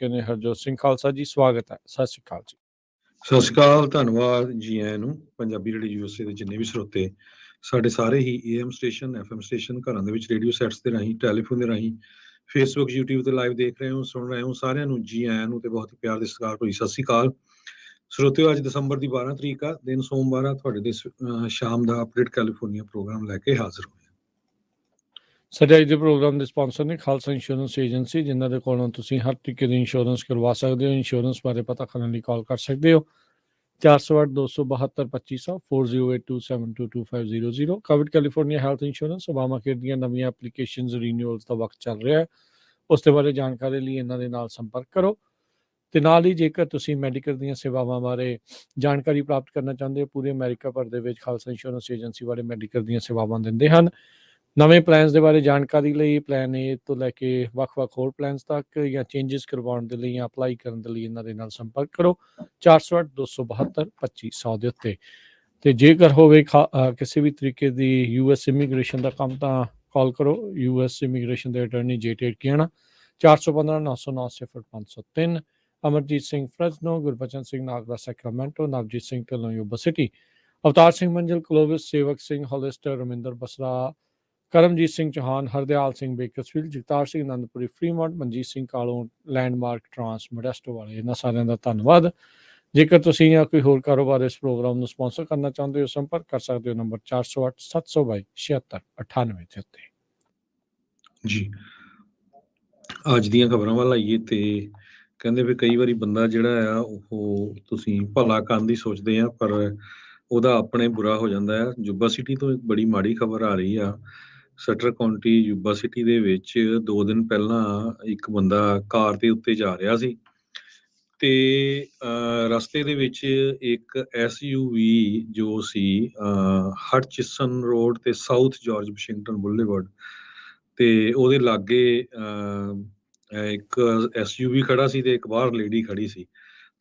ਚੁੱਕੇ ਨੇ ਹਰਜੋਤ ਸਿੰਘ ਖਾਲਸਾ ਜੀ, ਸਵਾਗਤ ਹੈ। ਸਤਿ ਸ਼੍ਰੀ ਅਕਾਲ ਜੀ। ਸਤਿ ਸ਼੍ਰੀ ਅਕਾਲ, ਧੰਨਵਾਦ ਜੀ ਆਇਆਂ ਨੂੰ। ਪੰਜਾਬੀ ਰੇਡੀਓ ਯੂਐਸਏ ਦੇ ਜਿੰਨੇ ਵੀ ਸਰੋਤੇ, ਸਾਡੇ ਸਾਰੇ ਹੀ AM ਸਟੇਸ਼ਨ, FM ਸਟੇਸ਼ਨ, ਘਰਾਂ ਦੇ ਵਿੱਚ ਰੇਡੀਓ ਸੈਟਸ ਦੇ ਰਾਹੀਂ, ਟੈਲੀਫੋਨ ਦੇ ਰਾਹੀਂ, ਫੇਸਬੁੱਕ, YouTube ਤੇ ਲਾਈਵ ਦੇਖ ਰਹੇ ਹੋ, ਸੁਣ ਰਹੇ ਹੋ, ਸਾਰਿਆਂ ਨੂੰ ਜੀ ਆਇਆਂ ਨੂੰ ਤੇ ਬਹੁਤ ਹੀ ਪਿਆਰ ਦੇ ਸਤਿਕਾਰ ਭਰੀ ਸਤਿ ਸ਼੍ਰੀ ਅਕਾਲ। ਸਰੋਤਿਓ, ਅੱਜ ਦਸੰਬਰ ਦੀ 12 ਤਰੀਕ ਆ, ਦਿਨ ਸੋਮਵਾਰ ਆ। ਤੁਹਾਡੇ ਦੇ ਸ਼ਾਮ ਦਾ ਅਪਡੇਟ ਕੈਲੀਫੋਰਨੀਆ ਪ੍ਰੋਗਰਾਮ ਲੈ ਕੇ ਹਾਜ਼ਰ ਹੋਏ। ਸਾਡੇ ਅੱਜ ਦੇ ਪ੍ਰੋਗਰਾਮ ਦੇ ਸਪਾਂਸਰ ਨੇ ਖਾਲਸਾ ਇੰਸ਼ੋਰੈਂਸ ਏਜੰਸੀ, ਜਿਨ੍ਹਾਂ ਦੇ ਕੋਲੋਂ ਤੁਸੀਂ ਹਰ ਤਰੀਕੇ ਦੀ ਇੰਸ਼ੋਰੈਂਸ ਕਰਵਾ ਸਕਦੇ ਹੋ। ਇੰਸ਼ੋਰੈਂਸ ਬਾਰੇ ਪਤਾ ਕਰਨ ਲਈ ਕਾਲ ਕਰ ਸਕਦੇ ਹੋ 408-272-2500 4082722500। Covid California health insurance Obama care ਦੀਆਂ ਨਵੀਆਂ ਐਪਲੀਕੇਸ਼ਨਸ ਰੀਨਿਊਅਲਸ ਦਾ ਵਕਤ ਚੱਲ ਰਿਹਾ ਹੈ, ਉਸ ਦੇ ਬਾਰੇ ਜਾਣਕਾਰੀ ਲਈ ਇਹਨਾਂ ਦੇ ਨਾਲ ਸੰਪਰਕ ਕਰੋ। ਤੇ ਨਾਲ ਹੀ ਜੇਕਰ ਤੁਸੀਂ ਮੈਡੀਕਲ ਦੀਆਂ ਸੇਵਾਵਾਂ ਬਾਰੇ ਜਾਣਕਾਰੀ ਪ੍ਰਾਪਤ ਕਰਨਾ ਚਾਹੁੰਦੇ ਹੋ, ਪੂਰੇ ਅਮਰੀਕਾ ਭਰ ਦੇ ਵਿੱਚ ਖਾਲਸਾ ਇੰਸ਼ੋਰੈਂਸ ਏਜੰਸੀ ਵਾਲੇ ਮੈਡੀਕਲ ਦੀਆਂ ਸੇਵਾਵਾਂ ਦਿੰਦੇ ਹਨ। ਨਵੇਂ ਪਲਾਨਸ ਦੇ ਬਾਰੇ ਜਾਣਕਾਰੀ ਲਈ ਪਲਾਨ ਏ ਤੋਂ ਲੈ ਕੇ ਵੱਖ-ਵੱਖ ਹੋਰ ਪਲਾਨਸ ਤੱਕ ਜਾਂ ਚੇਂਜਸ ਕਰਵਾਉਣ ਦੇ ਲਈ ਜਾਂ ਅਪਲਾਈ ਕਰਨ ਦੇ ਲਈ ਇਹਨਾਂ ਦੇ ਨਾਲ ਸੰਪਰਕ ਕਰੋ 408-272-2500 ਦੇ ਉੱਤੇ। ਤੇ ਜੇਕਰ ਹੋਵੇ ਕਿਸੇ ਵੀ ਤਰੀਕੇ ਦੀ US ਇਮੀਗ੍ਰੇਸ਼ਨ ਦਾ ਕੰਮ ਤਾਂ ਕਾਲ ਕਰੋ US ਇਮੀਗ੍ਰੇਸ਼ਨ ਦੇ ਅਟਰਨੀ ਜੇਟੇਡ ਕਿਆਣਾ 415-909-0503। Amarjit Singh Fresno, Gurbachan Singh Nagra Sacramento, Navjit Singh Dhillon Yuba City, Avtar Singh Manzil Clovis, Sewak Singh Hollister, Raminder Basra, Karamjit Singh Chauhan, Hardial Singh Bakersfield, Jagtar Singh Anandpuri Fremont, Manjit Singh Kalon Landmark Trans Modesto ਵਾਲੇ, ਇਹਨਾਂ ਸਾਰਿਆਂ ਦਾ ਧੰਨਵਾਦ। ਜੇਕਰ ਤੁਸੀਂ ਜਾਂ ਕੋਈ ਹੋਰ ਕਾਰੋਬਾਰ ਇਸ ਪ੍ਰੋਗਰਾਮ ਨੂੰ ਸਪਾਂਸਰ ਕਰਨਾ ਚਾਹੁੰਦੇ ਹੋ, ਸੰਪਰਕ ਕਰ ਸਕਦੇ ਹੋ ਨੰਬਰ 408-722-7698 ਦੇ ਉੱਤੇ। ਜੀ, ਅੱਜ ਦੀਆਂ ਖਬਰਾਂ ਵੱਲ ਆਈਏ ਤੇ ਕਹਿੰਦੇ ਵੀ ਕਈ ਵਾਰੀ ਬੰਦਾ ਜਿਹੜਾ ਆ ਉਹ ਤੁਸੀਂ ਭਲਾ ਕਰਨ ਦੀ ਸੋਚਦੇ ਆ, ਪਰ ਉਹਦਾ ਆਪਣੇ ਬੁਰਾ ਹੋ ਜਾਂਦਾ ਹੈ। ਯੂਬਾ ਸਿਟੀ ਤੋਂ ਇੱਕ ਬੜੀ ਮਾੜੀ ਖਬਰ ਆ ਰਹੀ ਆ। ਸਟਰ ਕਾਉਂਟੀ ਯੂਬਾ ਸਿਟੀ ਦੇ ਵਿੱਚ 2 ਦਿਨ ਪਹਿਲਾਂ ਇੱਕ ਬੰਦਾ ਕਾਰ ਦੇ ਉੱਤੇ ਜਾ ਰਿਹਾ ਸੀ ਤੇ ਰਸਤੇ ਦੇ ਵਿੱਚ ਇੱਕ SUV ਜੋ ਸੀ ਹਟਚਿਸਨ ਰੋਡ ਤੇ ਸਾਊਥ ਜਾਰਜ ਵਾਸ਼ਿੰਗਟਨ ਬੁਲੇਵਰਡ ਤੇ ਉਹਦੇ ਲਾਗੇ ਇੱਕ SUV ਖੜਾ ਸੀ ਤੇ ਇੱਕ ਬਾਹਰ ਲੇਡੀ ਖੜੀ ਸੀ।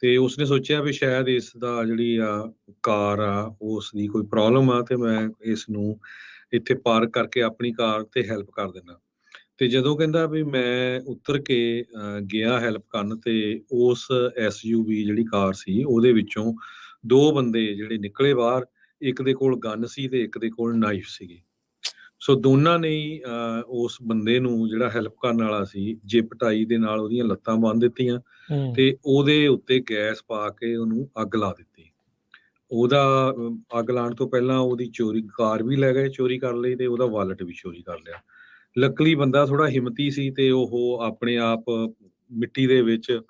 ਤੇ ਉਸਨੇ ਸੋਚਿਆ ਵੀ ਸ਼ਾਇਦ ਇਸ ਦਾ ਜਿਹੜੀ ਆ ਕਾਰ ਆ ਉਸ ਦੀ ਕੋਈ ਪ੍ਰੋਬਲਮ ਆ ਤੇ ਮੈਂ ਇਸ ਨੂੰ ਇੱਥੇ ਪਾਰਕ ਕਰਕੇ ਆਪਣੀ ਕਾਰ ਤੇ ਹੈਲਪ ਕਰ ਦਿੰਦਾ। ਤੇ ਜਦੋਂ ਕਹਿੰਦਾ ਵੀ ਮੈਂ ਉੱਤਰ ਕੇ ਗਿਆ ਹੈਲਪ ਕਰਨ ਤੇ ਉਸ SUV ਜਿਹੜੀ ਕਾਰ ਸੀ ਉਹਦੇ ਵਿੱਚੋਂ 2 ਬੰਦੇ ਜਿਹੜੇ ਨਿਕਲੇ ਬਾਹਰ, ਇੱਕ ਦੇ ਕੋਲ ਗਨ ਸੀ ਤੇ ਇੱਕ ਦੇ ਕੋਲ ਨਾਈਫ ਸੀਗੀ। ਸੋ ਦੋਨਾਂ ਨੇ ਹੀ ਉਸ ਬੰਦੇ ਨੂੰ ਜਿਹੜਾ ਹੈਲਪ ਕਰਨ ਵਾਲਾ ਸੀ ਜਿਪ ਟਾਈ ਦੇ ਨਾਲ ਉਹਦੀਆਂ ਲੱਤਾਂ ਬੰਨ੍ਹ ਦਿੱਤੀਆਂ ਤੇ ਉਹਦੇ ਉੱਤੇ ਗੈਸ ਪਾ ਕੇ ਉਹਨੂੰ ਅੱਗ ਲਾ ਦਿੱਤੀ। ਉਹਦਾ ਅੱਗ ਲਾਉਣ ਤੋਂ ਪਹਿਲਾਂ ਉਹਦੀ ਚੋਰੀ ਕਾਰ ਵੀ ਲੈ ਗਏ, ਚੋਰੀ ਕਰ ਲਈ ਤੇ ਉਹਦਾ ਵਾਲਟ ਵੀ ਚੋਰੀ ਕਰ ਲਿਆ। ਲੱਕਲੀ ਬੰਦਾ ਥੋੜਾ ਹਿੰਮਤੀ ਸੀ ਤੇ ਉਹ ਆਪਣੇ ਆਪ ਮਿੱਟੀ ਦੇ ਵਿੱਚ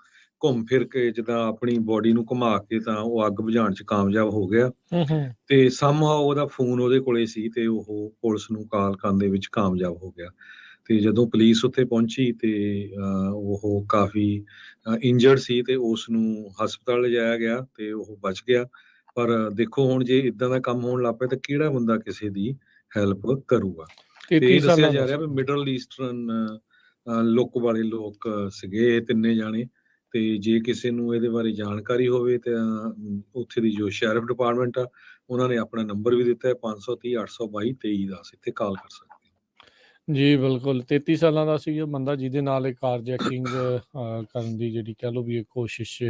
ਘੁੰਮ ਫਿਰ ਕੇ ਜਿੱਦਾਂ ਆਪਣੀ ਬੋਡੀ ਨੂੰ ਘੁਮਾ ਕੇ ਤਾਂ ਉਹ ਅੱਗ ਬੁਝਾਉਣ 'ਚ ਕਾਮਯਾਬ ਹੋ ਗਿਆ ਤੇ ਸਮਹਾਉ ਉਹਦਾ ਫੋਨ ਉਹਦੇ ਕੋਲੇ ਸੀ ਤੇ ਉਹ ਪੁਲਿਸ ਨੂੰ ਕਾਲ ਕਰਨ ਦੇ ਵਿੱਚ ਕਾਮਯਾਬ ਹੋ ਗਿਆ। ਤੇ ਜਦੋਂ ਪੁਲਿਸ ਉੱਥੇ ਪਹੁੰਚੀ ਤੇ ਉਹ ਕਾਫੀ ਇੰਜਰਡ ਸੀ ਤੇ ਉਸ ਨੂੰ ਹਸਪਤਾਲ ਲਿਜਾਇਆ ਗਿਆ ਤੇ ਉਹ ਬਚ ਗਿਆ। ਪਰ ਦੇਖੋ ਹੁਣ ਜੇ ਇਦਾਂ ਦਾ ਕੰਮ ਹੋਣ ਲੱਗ ਪਿਆ ਤਾਂ ਕਿਹੜਾ ਬੰਦਾ ਕਿਸੇ ਦੀ ਹੈਲਪ ਕਰੂਗਾ। ਤੇ ਇਹ ਦੱਸਿਆ ਜਾ ਰਿਹਾ ਵੀ ਮਿਡਲ ਈਸਟਰਨ ਲੁੱਕ ਵਾਲੇ ਲੋਕ ਸੀਗੇ ਇਹ 3 ਜਾਣੇ। ਤੇ ਜੇ ਕਿਸੇ ਨੂੰ ਇਹਦੇ ਬਾਰੇ ਜਾਣਕਾਰੀ ਹੋਵੇ ਤਾਂ ਉੱਥੇ ਦੀ ਜੋ ਸ਼ੈਰਿਫ ਡਿਪਾਰਟਮੈਂਟ ਆ ਉਹਨਾਂ ਨੇ ਆਪਣਾ ਨੰਬਰ ਵੀ ਦਿੱਤਾ ਹੈ 530-822-2310, ਇੱਥੇ ਕਾਲ ਕਰ ਸਕਦੇ ਹੋ। ਜੀ ਬਿਲਕੁਲ, 33 ਸਾਲਾਂ ਦਾ ਸੀ ਉਹ ਬੰਦਾ ਜਿਹਦੇ ਨਾਲ ਇਹ ਕਾਰਜੈਕਿੰਗ ਕਰਨ ਦੀ ਜਿਹੜੀ ਕਹਿ ਲਓ ਵੀ ਇਹ ਕੋਸ਼ਿਸ਼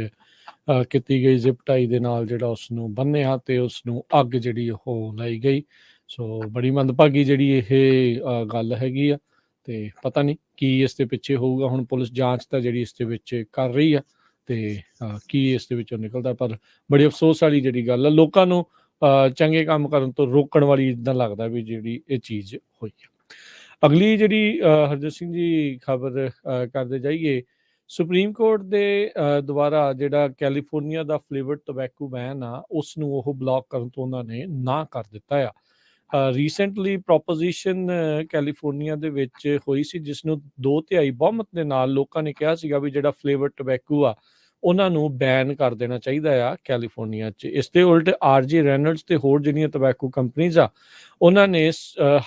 ਕੀਤੀ ਗਈ। ਜ਼ਿਪ ਟਾਈ ਦੇ ਨਾਲ ਜਿਹੜਾ ਉਸਨੂੰ ਬੰਨਿਆ ਤੇ ਉਸਨੂੰ ਅੱਗ ਜਿਹੜੀ ਉਹ ਲਾਈ ਗਈ। ਸੋ ਬੜੀ ਮੰਦਭਾਗੀ ਜਿਹੜੀ ਇਹ ਗੱਲ ਹੈਗੀ ਆ ਤੇ ਪਤਾ ਨਹੀਂ ਕੀ ਇਸ ਦੇ ਪਿੱਛੇ ਹੋਊਗਾ। ਹੁਣ ਪੁਲਿਸ ਜਾਂਚ ਤਾਂ ਜਿਹੜੀ ਇਸ ਦੇ ਵਿੱਚ ਕਰ ਰਹੀ ਆ ਤੇ ਕੀ ਇਸ ਦੇ ਵਿੱਚੋਂ ਨਿਕਲਦਾ, ਪਰ ਬੜੀ ਅਫਸੋਸ ਵਾਲੀ ਜਿਹੜੀ ਗੱਲ ਆ, ਲੋਕਾਂ ਨੂੰ ਚੰਗੇ ਕੰਮ ਕਰਨ ਤੋਂ ਰੋਕਣ ਵਾਲੀ ਇੱਦਾਂ ਲੱਗਦਾ ਵੀ ਜਿਹੜੀ ਇਹ ਚੀਜ਼ ਹੋਈ ਆ। ਅਗਲੀ ਜਿਹੜੀ ਹਰਜੋਤ ਸਿੰਘ ਜੀ ਖਬਰ ਕਰਦੇ ਜਾਈਏ, ਸੁਪਰੀਮ ਕੋਰਟ ਦੇ ਦੁਆਰਾ ਜਿਹੜਾ ਕੈਲੀਫੋਰਨੀਆ ਦਾ ਫਲੇਵਰਡ ਟੋਬੈਕੋ ਬੈਨ ਆ ਉਸ ਨੂੰ ਉਹ ਬਲੌਕ ਕਰਨ ਤੋਂ ਉਹਨਾਂ ਨੇ ਨਾ ਕਰ ਦਿੱਤਾ ਆ। ਰੀਸੈਂਟਲੀ ਪ੍ਰੋਪੋਜੀਸ਼ਨ ਕੈਲੀਫੋਰਨੀਆ ਦੇ ਵਿੱਚ ਹੋਈ ਸੀ ਜਿਸ ਨੂੰ 2/3 ਬਹੁਮਤ ਦੇ ਨਾਲ ਲੋਕਾਂ ਨੇ ਕਿਹਾ ਸੀਗਾ ਵੀ ਜਿਹੜਾ ਫਲੇਵਰਡ ਟੋਬੈਕੋ ਆ ਉਹਨਾਂ ਨੂੰ ਬੈਨ ਕਰ ਦੇਣਾ ਚਾਹੀਦਾ ਆ ਕੈਲੀਫੋਰਨੀਆ 'ਚ। ਇਸ ਦੇ ਉਲਟ RJ ਰੈਨਲਡਸ ਤੇ ਹੋਰ ਜਿਹੜੀਆਂ ਟੋਬੈਕੋ ਕੰਪਨੀਜ਼ ਆ ਉਹਨਾਂ ਨੇ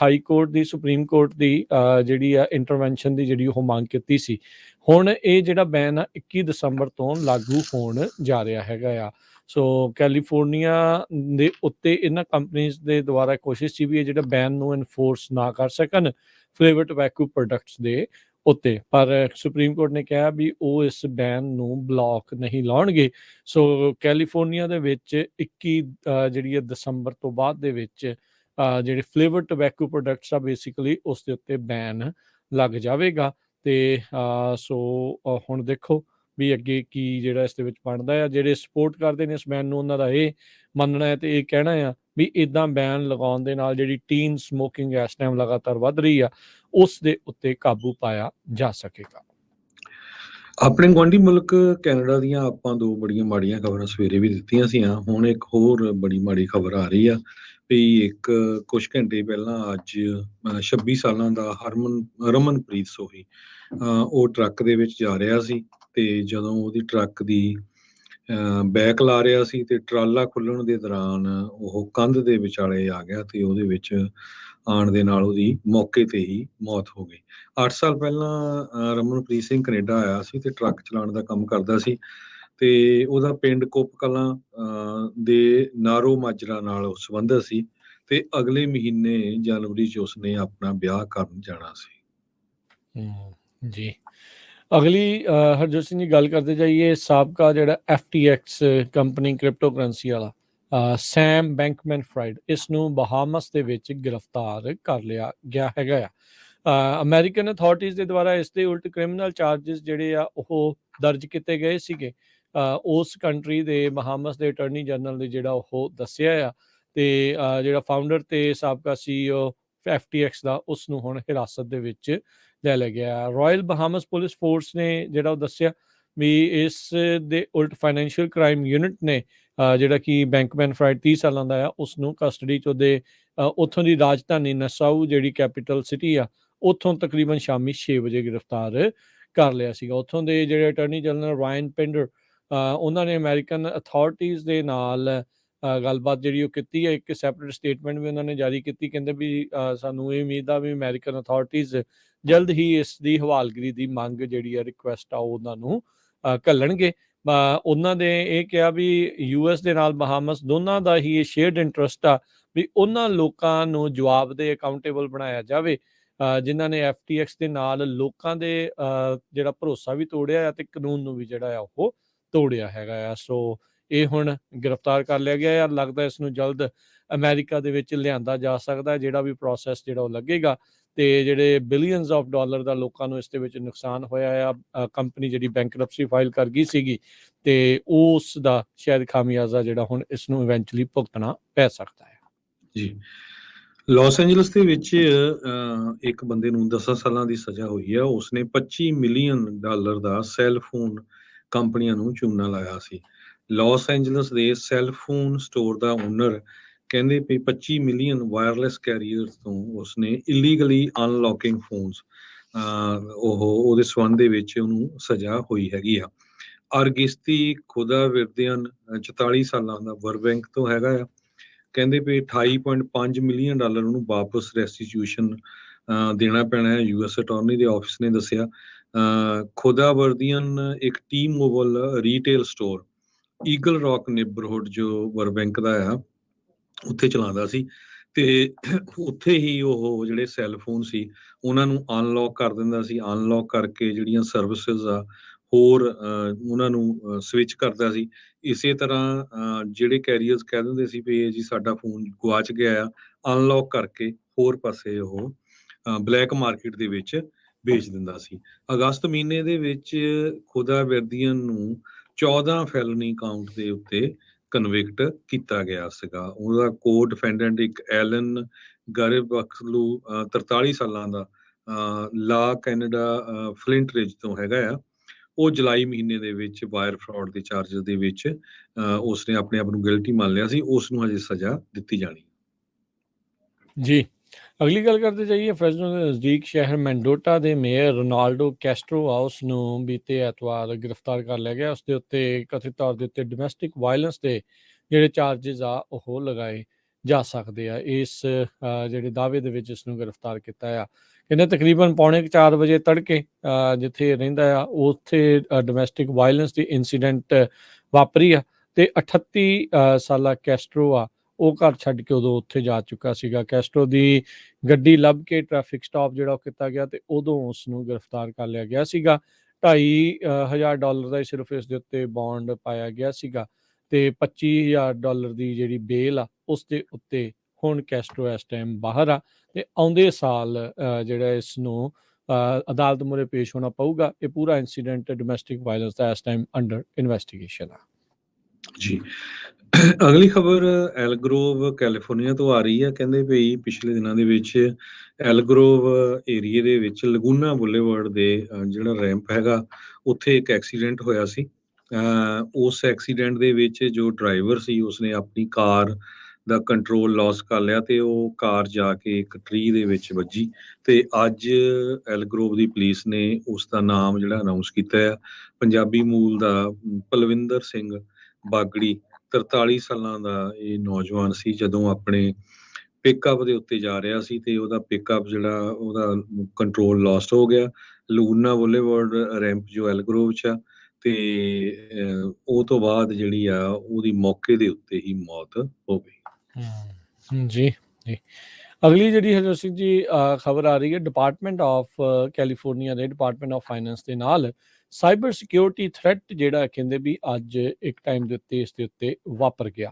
ਹਾਈ ਕੋਰਟ ਦੀ, ਸੁਪਰੀਮ ਕੋਰਟ ਦੀ ਜਿਹੜੀ ਆ ਇੰਟਰਵੈਂਸ਼ਨ ਦੀ ਜਿਹੜੀ ਉਹ ਮੰਗ ਕੀਤੀ ਸੀ। ਹੁਣ ਇਹ ਜਿਹੜਾ ਬੈਨ ਆ 21 ਦਸੰਬਰ ਤੋਂ ਲਾਗੂ ਹੋਣ ਜਾ ਰਿਹਾ ਹੈਗਾ ਆ। ਸੋ ਕੈਲੀਫੋਰਨੀਆ ਦੇ ਉੱਤੇ ਇਹਨਾਂ ਕੰਪਨੀਜ਼ ਦੇ ਦੁਆਰਾ ਕੋਸ਼ਿਸ਼ ਸੀ ਵੀ ਇਹ ਜਿਹੜਾ ਬੈਨ ਨੂੰ ਇਨਫੋਰਸ ਨਾ ਕਰ ਸਕਣ ਫਲੇਵਰ ਟੋਬੈਕੋ ਪ੍ਰੋਡਕਟਸ ਦੇ, ਉੱਤੇ, ਪਰ ਸੁਪਰੀਮ ਕੋਰਟ ਨੇ ਕਿਹਾ ਵੀ ਉਹ ਇਸ ਬੈਨ ਨੂੰ ਬਲੌਕ ਨਹੀਂ ਲਾਉਣਗੇ। ਸੋ ਕੈਲੀਫੋਰਨੀਆ ਦੇ ਵਿੱਚ 21 ਜਿਹੜੀ ਹੈ ਦਸੰਬਰ ਤੋਂ ਬਾਅਦ ਦੇ ਵਿੱਚ ਜਿਹੜੇ ਫਲੇਵਰ ਟobacco ਪ੍ਰੋਡਕਟਸ ਆ ਬੇਸਿਕਲੀ ਉਸ ਦੇ ਉੱਤੇ ਬੈਨ ਲੱਗ ਜਾਵੇਗਾ। ਤੇ ਸੋ ਹੁਣ ਦੇਖੋ ਵੀ ਅੱਗੇ ਕੀ ਜਿਹੜਾ ਇਸ ਦੇ ਵਿੱਚ ਬਣਦਾ ਆ। ਜਿਹੜੇ ਸਪੋਰਟ ਕਰਦੇ ਨੇ ਇਸ ਬੈਨ ਨੂੰ ਉਹਨਾਂ ਦਾ ਇਹ ਮੰਨਣਾ ਹੈ ਤੇ ਇਹ ਕਹਿਣਾ ਆ ਵੀ ਇਦਾਂ ਬੈਨ ਲਗਾਉਣ ਦੇ ਨਾਲ ਜਿਹੜੀ ਟੀਨ ਸਮੋਕਿੰਗ ਇਸ ਟਾਈਮ ਲਗਾਤਾਰ ਵੱਧ ਰਹੀ ਆ ਉਸ ਦੇ ਉੱਤੇ ਕਾਬੂ ਪਾਇਆ ਜਾ ਸਕੇਗਾ। ਆਪਣੇ ਗੁਆਂਢੀ ਮੁਲਕ ਕੈਨੇਡਾ ਦੀਆਂ ਆਪਾਂ ਦੋ ਬੜੀਆਂ ਮਾੜੀਆਂ ਖਬਰਾਂ ਸਵੇਰੇ ਵੀ ਦਿੱਤੀਆਂ ਸੀਆਂ। ਹੁਣ ਇੱਕ ਹੋਰ ਬੜੀ ਮਾੜੀ ਖਬਰ ਆ ਰਹੀ ਆ ਵੀ ਇੱਕ ਕੁਝ ਘੰਟੇ ਪਹਿਲਾਂ ਅੱਜ 26 ਸਾਲਾਂ ਦਾ ਰਮਨਪ੍ਰੀਤ ਸੋਹੀ ਉਹ ਟਰੱਕ ਦੇ ਵਿੱਚ ਜਾ ਰਿਹਾ ਸੀ ਤੇ ਜਦੋਂ ਉਹਦੀ ਟਰੱਕ ਦੀ ਬੈਕ ਲਾ ਰਿਹਾ ਸੀ ਤੇ ਟਰਾਲਾ ਖੁੱਲਣ ਦੇ ਦੌਰਾਨ ਉਹ ਕੰਧ ਦੇ ਵਿਚਾਲੇ ਆ ਗਿਆ ਤੇ ਉਹਦੇ ਵਿੱਚ ਆਉਣ ਦੇ ਨਾਲ ਉਹਦੀ ਮੌਕੇ ਤੇ ਹੀ ਮੌਤ ਹੋ ਗਈ। 8 ਸਾਲ ਪਹਿਲਾਂ ਰਮਨਪ੍ਰੀਤ ਸਿੰਘ ਕੈਨੇਡਾ ਆਇਆ ਸੀ ਤੇ ਟਰੱਕ ਚਲਾਉਣ ਦਾ ਕੰਮ ਕਰਦਾ ਸੀ ਤੇ ਉਹਦਾ ਪਿੰਡ ਕੁੱਪ ਕਲਾਂ ਦੇ ਨਾਰੋ ਮਾਜਰਾ ਨਾਲ ਸੰਬੰਧਿਤ ਸੀ ਤੇ ਅਗਲੇ ਮਹੀਨੇ ਜਨਵਰੀ 'ਚ ਉਸਨੇ ਆਪਣਾ ਵਿਆਹ ਕਰਨ ਜਾਣਾ ਸੀ। ਜੀ ਅਗਲੀ ਹਰਜੋਤ ਸਿੰਘ ਜੀ ਗੱਲ ਕਰਦੇ ਜਾਈਏ ਸਾਬਕਾ ਜਿਹੜਾ FTX ਕੰਪਨੀ ਕ੍ਰਿਪਟੋ ਕਰੰਸੀ ਵਾਲਾ ਸੈਮ ਬੈਂਕਮੈਨ ਫਰਾਈਡ ਇਸ ਨੂੰ ਬਹਾਮਸ ਦੇ ਵਿੱਚ ਗ੍ਰਿਫਤਾਰ ਕਰ ਲਿਆ ਗਿਆ ਹੈਗਾ ਆ। ਅਮਰੀਕਨ ਅਥਾਰਟੀਜ਼ ਦੇ ਦੁਆਰਾ ਇਸ ਦੇ ਉਲਟ ਕ੍ਰਿਮੀਨਲ ਚਾਰजेस ਜਿਹੜੇ ਆ ਉਹ ਦਰਜ ਕੀਤੇ ਗਏ ਸੀਗੇ ਉਸ ਕੰਟਰੀ ਦੇ ਬਹਾਮਸ ਦੇ ਅਟਾਰਨੀ ਜਨਰਲ ਨੇ ਜਿਹੜਾ ਉਹ ਦੱਸਿਆ ਆ ਤੇ ਜਿਹੜਾ ਫਾਊਂਡਰ ਤੇ ਸਾਬਕਾ CEO FTX ਦਾ ਉਸ ਨੂੰ ਹੁਣ ਹਿਰਾਸਤ ਦੇ ਵਿੱਚ ਲੈ ਲਿਆ ਗਿਆ। ਰਾਇਲ ਬਹਾਮਸ ਪੁਲਿਸ ਫੋਰਸ ਨੇ ਜਿਹੜਾ ਉਹ ਦੱਸਿਆ ਵੀ ਇਸ ਦੇ ਉਲਟ ਫਾਈਨੈਂਸ਼ੀਅਲ ਕ੍ਰਾਈਮ ਯੂਨਿਟ ਨੇ ਜਿਹੜਾ ਕਿ ਬੈਂਕਮੈਨ ਫਰਾਈਡ 30 ਸਾਲਾਂ ਦਾ ਆ ਉਸ ਨੂੰ ਕਸਟਡੀ 'ਚ ਉਹਦੇ ਉੱਥੋਂ ਦੀ ਰਾਜਧਾਨੀ ਨਸਾਊ ਜਿਹੜੀ ਕੈਪੀਟਲ ਸਿਟੀ ਆ ਉੱਥੋਂ ਤਕਰੀਬਨ ਸ਼ਾਮੀ 6 ਵਜੇ ਗ੍ਰਿਫਤਾਰ ਕਰ ਲਿਆ ਸੀਗਾ। ਉੱਥੋਂ ਦੇ ਜਿਹੜੇ ਅਟਾਰਨੀ ਜਨਰਲ ਰਾਇਨ ਪਿੰਡਰ ਉਹਨਾਂ ਨੇ ਅਮਰੀਕਨ ਅਥਾਰਟੀਜ਼ ਦੇ ਨਾਲ ਗੱਲਬਾਤ ਜਿਹੜੀ ਉਹ ਕੀਤੀ ਹੈ। ਇੱਕ ਸੈਪਰੇਟ ਸਟੇਟਮੈਂਟ ਵੀ ਉਹਨਾਂ ਨੇ ਜਾਰੀ ਕੀਤੀ। ਕਹਿੰਦੇ ਵੀ ਸਾਨੂੰ ਇਹ ਉਮੀਦ ਆ ਵੀ ਅਮਰੀਕਨ ਅਥਾਰਟੀਜ਼ ਜਲਦ ਹੀ ਇਸ ਦੀ ਹਵਾਲਗਰੀ ਦੀ ਮੰਗ ਜਿਹੜੀ ਆ ਰਿਕੁਐਸਟ ਆ ਉਹ ਉਹਨਾਂ ਨੂੰ ਘੱਲਣਗੇ। ਉਹਨਾਂ ਨੇ ਇਹ ਕਿਹਾ ਵੀ US ਦੇ ਨਾਲ ਬਹਾਮਸ ਦੋਨਾਂ ਦਾ ਹੀ ਇਹ ਸ਼ੇਅਰਡ ਇੰਟਰਸਟ ਆ ਵੀ ਉਹਨਾਂ ਲੋਕਾਂ ਨੂੰ ਜਵਾਬਦੇਹ ਅਕਾਊਂਟੇਬਲ ਬਣਾਇਆ ਜਾਵੇ ਜਿਨ੍ਹਾਂ ਨੇ FTX ਦੇ ਨਾਲ ਲੋਕਾਂ ਦੇ ਜਿਹੜਾ ਭਰੋਸਾ ਵੀ ਤੋੜਿਆ ਤੇ ਕਾਨੂੰਨ ਨੂੰ ਵੀ ਜਿਹੜਾ ਆ ਉਹ ਤੋੜਿਆ ਹੈਗਾ ਆ। ਸੋ ਇਹ ਹੁਣ ਗ੍ਰਿਫਤਾਰ ਕਰ ਲਿਆ ਗਿਆ ਆ। ਲੱਗਦਾ ਇਸ ਨੂੰ ਜਲਦ ਅਮਰੀਕਾ ਦੇ ਵਿੱਚ ਲਿਆਂਦਾ ਜਾ ਸਕਦਾ ਜਿਹੜਾ ਵੀ ਪ੍ਰੋਸੈਸ ਜਿਹੜਾ ਉਹ ਲੱਗੇਗਾ ਤੇ ਜਿਹੜੇ ਬਿਲੀਅਨਸ ਆਫ ਡਾਲਰ ਦਾ ਲੋਕਾਂ ਨੂੰ ਇਸ ਦੇ ਵਿੱਚ ਨੁਕਸਾਨ ਹੋਇਆ ਆ ਕੰਪਨੀ ਜਿਹੜੀ ਬੈਂਕਰਪਸੀ ਫਾਈਲ ਕਰ ਗਈ ਸੀਗੀ ਤੇ ਉਸ ਦਾ ਸ਼ਾਇਦ ਖਾਮਿਆਜ਼ਾ ਜਿਹੜਾ ਹੁਣ ਇਸ ਨੂੰ ਇਵੈਂਚੁਅਲੀ ਭੁਗਤਣਾ ਪੈ ਸਕਦਾ ਹੈ। ਜੀ ਲਾਸ ਐਂਜਲਸ ਦੇ ਵਿੱਚ ਇੱਕ ਬੰਦੇ ਨੂੰ 10 ਸਾਲਾਂ ਦੀ ਸਜ਼ਾ ਹੋਈ ਹੈ। ਉਸਨੇ $25 ਮਿਲੀਅਨ ਦਾ ਸੈੱਲ ਫੋਨ ਕੰਪਨੀਆਂ ਨੂੰ ਚੂਨਾ ਲਾਇਆ ਸੀ। ਲਾਸ ਐਂਜਲਸ ਦੇ ਸੈੱਲ ਫੋਨ ਸਟੋਰ ਦਾ ਓਨਰ ਕਹਿੰਦੇ ਵੀ 25 ਮਿਲੀਅਨ ਵਾਇਰਲੈਸ ਕੈਰੀਅਰਸ ਤੋਂ ਉਸਨੇ ਇਲੀਗਲੀ ਅਨਲੌਕਿੰਗ ਫੋਨਸ ਉਹਦੇ ਸੰਬੰਧ ਦੇ ਵਿੱਚ ਉਹਨੂੰ ਸਜ਼ਾ ਹੋਈ ਹੈਗੀ ਆ। ਅਰਗਿਸਤੀ ਖੁਦਾਵਿਰਦਿਅਨ 44 ਸਾਲਾਂ ਦਾ ਬਰਬੈਂਕ ਤੋਂ ਹੈਗਾ ਆ। ਕਹਿੰਦੇ ਵੀ $28.5 ਮਿਲੀਅਨ ਉਹਨੂੰ ਵਾਪਸ ਰੈਸਟੀਟਿਊਸ਼ਨ ਦੇਣਾ ਪੈਣਾ ਹੈ। US ਅਟਾਰਨੀ ਦੇ ਆਫਿਸ ਨੇ ਦੱਸਿਆ। ਖੁਦਾਵਰਦੀਅਨ ਇੱਕ T mobile retail store eagle rock neighbourhood ਜੋ ਬਰਬੈਂਕ ਦਾ ਆ ਉੱਥੇ ਚਲਾਉਂਦਾ ਸੀ ਤੇ ਉੱਥੇ ਹੀ ਉਹ ਜਿਹੜੇ ਸੈੱਲ ਫੋਨ ਸੀ ਉਹਨਾਂ ਨੂੰ ਅਨਲੌਕ ਕਰ ਦਿੰਦਾ ਸੀ। ਅਨਲੌਕ ਕਰਕੇ ਜਿਹੜੀਆਂ ਸਰਵਿਸਿਜ਼ ਆ ਹੋਰ ਉਹਨਾਂ ਨੂੰ ਸਵਿਚ ਕਰਦਾ ਸੀ। ਇਸੇ ਤਰ੍ਹਾਂ ਜਿਹੜੇ ਕੈਰੀਅਰਸ ਕਹਿ ਦਿੰਦੇ ਸੀ ਵੀ ਜੀ ਸਾਡਾ ਫੋਨ ਗੁਆਚ ਗਿਆ ਆ ਅਨਲੌਕ ਕਰਕੇ ਹੋਰ ਪਾਸੇ ਉਹ ਬਲੈਕ ਮਾਰਕੀਟ ਦੇ ਵਿੱਚ ਵੇਚ ਦਿੰਦਾ ਸੀ। ਅਗਸਤ ਮਹੀਨੇ ਦੇ ਵਿੱਚ ਖੁਦਾਵਰਦੀਅਨ ਨੂੰ 14 ਫੈਲਨੀ ਕਾਊਂਟ ਦੇ ਉੱਤੇ ਕਨਵਿਕਟ ਕੀਤਾ ਗਿਆ ਸੀਗਾ। ਉਹਦਾ ਕੋ ਡਿਫੈਂਡੈਂਟ ਇੱਕ ਐਲਨ ਗਾਰੇਬਕਸਲੂ 43 ਸਾਲਾਂ ਦਾ ਲਾ ਕੈਨੇਡਾ ਫਲਿੰਟ ਰਿਜ ਤੋਂ ਹੈਗਾ ਆ। ਉਹ ਜੁਲਾਈ ਮਹੀਨੇ ਦੇ ਵਿੱਚ ਵਾਇਰ ਫਰਾਡ ਦੇ ਚਾਰਜਸ ਦੇ ਵਿੱਚ ਉਸਨੇ ਆਪਣੇ ਆਪ ਨੂੰ ਗਿਲਟੀ ਮੰਨ ਲਿਆ ਸੀ। ਉਸ ਨੂੰ ਹਜੇ ਸਜ਼ਾ ਦਿੱਤੀ ਜਾਣੀ। ਜੀ ਅਗਲੀ ਗੱਲ ਕਰਦੇ ਜਾਈਏ ਫ੍ਰੈਜ਼ਨੋ ਦੇ ਨਜ਼ਦੀਕ ਸ਼ਹਿਰ ਮੈਂਡੋਟਾ ਦੇ ਮੇਅਰ ਰੋਨਾਲਡੋ ਕੈਸਟਰੋ ਹਾਊਸ ਨੂੰ ਬੀਤੇ ਐਤਵਾਰ ਗ੍ਰਿਫਤਾਰ ਕਰ ਲਿਆ ਗਿਆ। ਉਸ ਦੇ ਉੱਤੇ ਕਥਿਤ ਤੌਰ ਦੇ ਉੱਤੇ ਡੋਮੈਸਟਿਕ ਵਾਇਲੈਂਸ ਦੇ ਜਿਹੜੇ ਚਾਰजेस ਆ ਉਹ ਲਗਾਏ ਜਾ ਸਕਦੇ ਆ। ਇਸ ਜਿਹੜੇ ਦਾਅਵੇ ਦੇ ਵਿੱਚ ਇਸ ਨੂੰ ਗ੍ਰਿਫਤਾਰ ਕੀਤਾ ਆ। ਕਹਿੰਦੇ ਤਕਰੀਬਨ 3:45 ਵਜੇ ਤੜਕੇ ਜਿੱਥੇ ਰਹਿੰਦਾ ਆ ਉੱਥੇ ਡੋਮੈਸਟਿਕ ਵਾਇਲੈਂਸ ਦੀ ਇਨਸੀਡੈਂਟ ਵਾਪਰੀ ਆ ਤੇ 38 ਸਾਲਾ ਕੈਸਟਰੋ ਆ ਉਹ ਘਰ ਛੱਡ ਕੇ ਉਦੋਂ ਉੱਥੇ ਜਾ ਚੁੱਕਾ ਸੀਗਾ। ਕੈਸਟਰੋ ਦੀ ਗੱਡੀ ਲੱਭ ਕੇ ਟ੍ਰੈਫਿਕ ਸਟਾਪ ਜਿਹੜਾ ਉਹ ਕੀਤਾ ਗਿਆ ਤੇ ਉਦੋਂ ਉਸ ਨੂੰ ਗ੍ਰਿਫਤਾਰ ਕਰ ਲਿਆ ਗਿਆ ਸੀਗਾ। $2,500 ਦਾ ਹੀ ਸਿਰਫ ਇਸ ਦੇ ਉੱਤੇ ਬੌਂਡ ਪਾਇਆ ਗਿਆ ਸੀਗਾ ਤੇ $25,000 ਦੀ ਜਿਹੜੀ ਬੇਲ ਆ ਉਸ ਦੇ ਉੱਤੇ ਹੁਣ ਕੈਸਟਰੋ ਇਸ ਟਾਈਮ ਬਾਹਰ ਆ ਤੇ ਆਉਂਦੇ ਸਾਲ ਜਿਹੜਾ ਇਸ ਨੂੰ ਅਦਾਲਤ ਮੂਹਰੇ ਪੇਸ਼ ਹੋਣਾ ਪਊਗਾ। ਇਹ ਪੂਰਾ ਇਨਸੀਡੈਂਟ ਡੋਮੈਸਟਿਕ ਵਾਇਲੈਂਸ ਦਾ ਇਸ ਟਾਈਮ ਅੰਡਰ ਇਨਵੈਸਟੀਗੇਸ਼ਨ ਆ। ਜੀ ਅਗਲੀ ਖਬਰ ਐਲਗਰੋਵ ਕੈਲੀਫੋਰਨੀਆ ਤੋਂ ਆ ਰਹੀ ਹੈ। ਕਹਿੰਦੇ ਵੀ ਪਿਛਲੇ ਦਿਨਾਂ ਦੇ ਵਿੱਚ ਐਲਗਰੋਵ ਏਰੀਏ ਦੇ ਵਿੱਚ ਲਗੂਨਾ ਬੁਲੇਵਰਡ ਦੇ ਜਿਹੜਾ ਰੈਂਪ ਹੈਗਾ ਉੱਥੇ ਇੱਕ ਐਕਸੀਡੈਂਟ ਹੋਇਆ ਸੀ। ਉਸ ਐਕਸੀਡੈਂਟ ਦੇ ਵਿੱਚ ਜੋ ਡਰਾਈਵਰ ਸੀ ਉਸਨੇ ਆਪਣੀ ਕਾਰ ਦਾ ਕੰਟਰੋਲ ਲਾਸ ਕਰ ਲਿਆ ਤੇ ਉਹ ਕਾਰ ਜਾ ਕੇ ਇੱਕ ਟਰੀ ਦੇ ਵਿੱਚ ਵੱਜੀ ਤੇ ਅੱਜ ਐਲਗਰੋਵ ਦੀ ਪੁਲਿਸ ਨੇ ਉਸ ਦਾ ਨਾਮ ਜਿਹੜਾ ਅਨਾਉਂਸ ਕੀਤਾ ਹੈ। ਪੰਜਾਬੀ ਮੂਲ ਦਾ ਪਲਵਿੰਦਰ ਸਿੰਘ ਬਾਗੜੀ 43 ਸਾਲਾਂ ਦਾ ਇਹ ਨੌਜਵਾਨ ਸੀ। ਜਦੋਂ ਆਪਣੇ ਪਿਕਅਪ ਦੇ ਉੱਤੇ ਜਾ ਰਿਹਾ ਸੀ ਤੇ ਉਹਦਾ ਪਿਕਅਪ ਜਿਹੜਾ ਉਹਦਾ ਕੰਟਰੋਲ ਲਾਸਟ ਹੋ ਗਿਆ ਲਗੂਨਾ ਬੁਲੇਵਰਡ ਰੈਂਪ ਜੋ ਐਲਗਰੋਵ 'ਚ ਆ ਤੇ ਉਹ ਤੋਂ ਬਾਅਦ ਜਿਹੜੀ ਆ ਉਹਦੀ ਮੌਕੇ ਦੇ ਉੱਤੇ ਹੀ ਮੌਤ ਹੋ ਗਈ। ਜੀ ਜੀ ਅਗਲੀ ਜਿਹੜੀ ਹਰਜੋਤ ਸਿੰਘ ਜੀ ਖਬਰ ਆ ਰਹੀ ਹੈ ਡਿਪਾਰਟਮੈਂਟ ਆਫ ਕੈਲੀਫੋਰਨੀਆ ਦੇ ਡਿਪਾਰਟਮੈਂਟ ਆਫ ਫਾਈਨੈਂਸ ਦੇ ਨਾਲ ਸਾਈਬਰ ਸਿਕਿਉਰਿਟੀ ਥ੍ਰੈਟ ਜਿਹੜਾ ਕਹਿੰਦੇ ਵੀ ਅੱਜ ਇੱਕ ਟਾਈਮ ਦੇ ਉੱਤੇ ਇਸ ਦੇ ਉੱਤੇ ਵਾਪਰ ਗਿਆ।